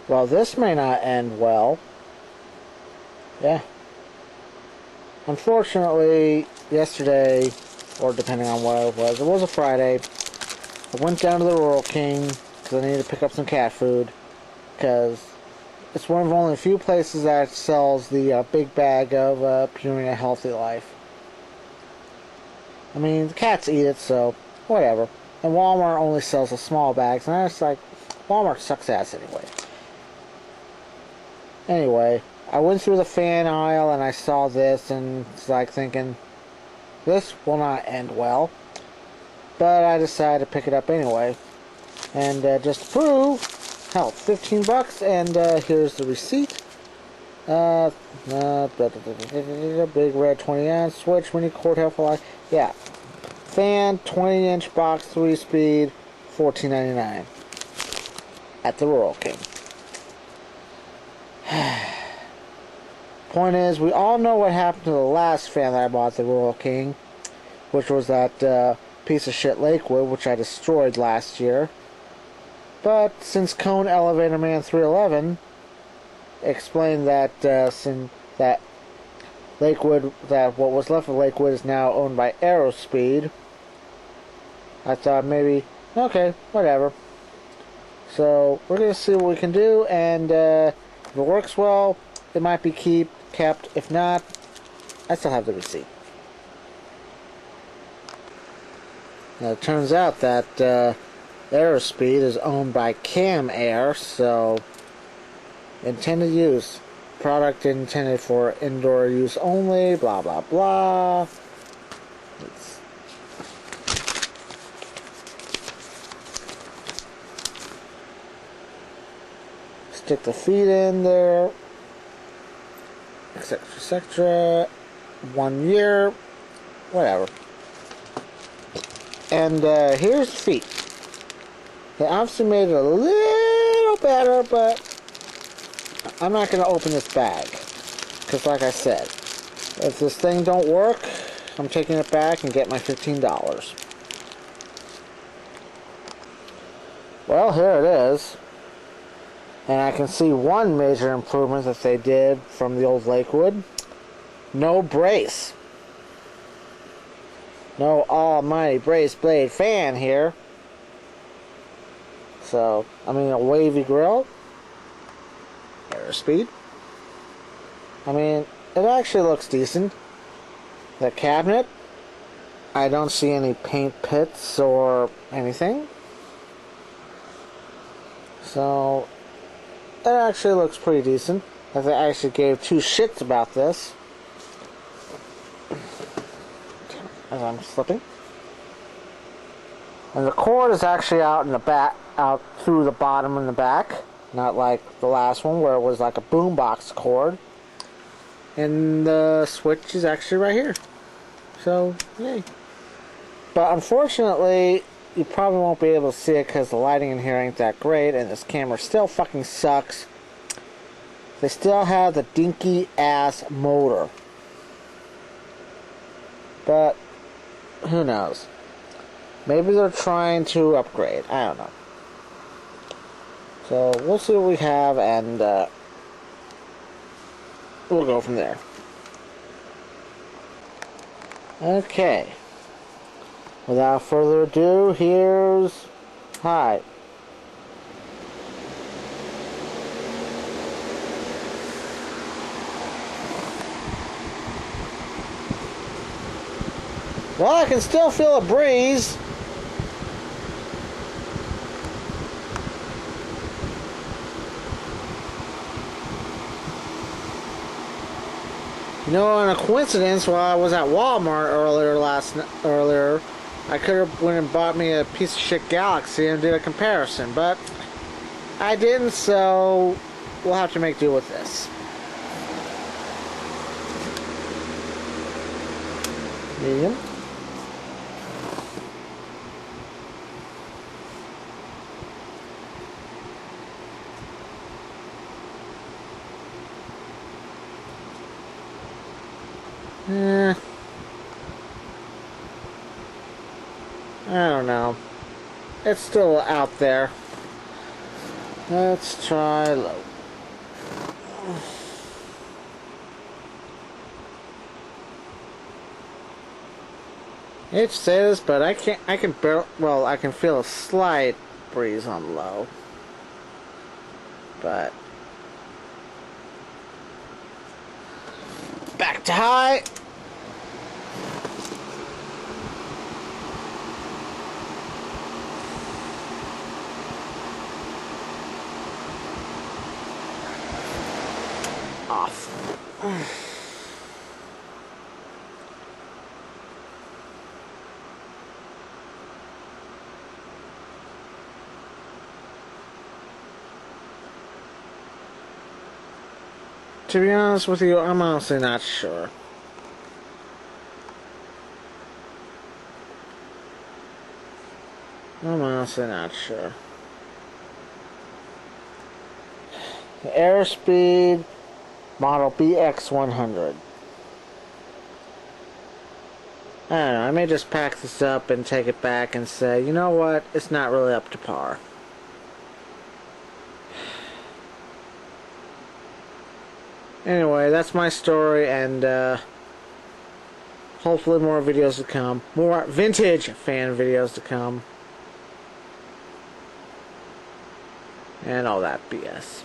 Well, this may not end well. Yeah. Unfortunately, yesterday, or depending on what it was a Friday, I went down to the Rural King because I needed to pick up some cat food, because it's one of only a few places that sells the big bag of Purina Healthy Life. I mean, the cats eat it, so whatever. And Walmart only sells the small bags, and I was like, Walmart sucks ass anyway. Anyway, I went through the fan aisle and I saw this, and it's like thinking, this will not end well. But I decided to pick it up anyway. And just to prove, hell, 15 bucks, and here's the receipt. Big red 20-ounce switch, mini cord helpful life. Yeah. Fan, 20-inch box, 3-speed, $14.99 at the Rural King. Point is, we all know what happened to the last fan that I bought at the Rural King, which was that piece of shit Lakewood, which I destroyed last year. But since Cone Elevator Man 311 explained that that Lakewood, that what was left of Lakewood is now owned by Aerospeed, I thought maybe, okay, whatever. So we're gonna see what we can do, and if it works well, it might be kept. If not, I still have the receipt. Now it turns out that Aerospeed is owned by Cam Air, so intended use. Product intended for indoor use only, blah blah blah. Stick the feet in there, etc, etc. 1 year, whatever. And here's the feet. They obviously made it a little better, but I'm not going to open this bag, because like I said, if this thing don't work, I'm taking it back and get my $15. Well, here it is. And I can see one major improvement that they did from the old Lakewood. No brace. No almighty brace blade fan here. So, I mean, a wavy grill. Aerospeed. I mean, it actually looks decent. The cabinet, I don't see any paint pits or anything. So, it actually looks pretty decent. As I actually gave two shits about this. As I'm slipping. And the cord is actually out in the back, out through the bottom and the back. Not like the last one where it was like a boombox cord. And the switch is actually right here. So, yay. But unfortunately, you probably won't be able to see it because the lighting in here ain't that great, and this camera still fucking sucks. They still have the dinky ass motor. But who knows? Maybe they're trying to upgrade. I don't know. So we'll see what we have, and we'll go from there. Okay. Without further ado, here's Hi. Well, I can still feel a breeze. You know, on a coincidence, while I was at Walmart earlier, I could have went and bought me a piece of shit Galaxy and did a comparison, but I didn't, so we'll have to make do with this. Medium. I don't know. It's still out there. Let's try low. I hate to say this, but I can barely, well, I can feel a slight breeze on low. But back to high. Off. To be honest with you, I'm honestly not sure. I'm honestly not sure. The Aerospeed model BX100. I don't know, I may just pack this up and take it back and say, you know what, it's not really up to par. Anyway, that's my story, and hopefully more videos to come. More vintage fan videos to come. And all that BS.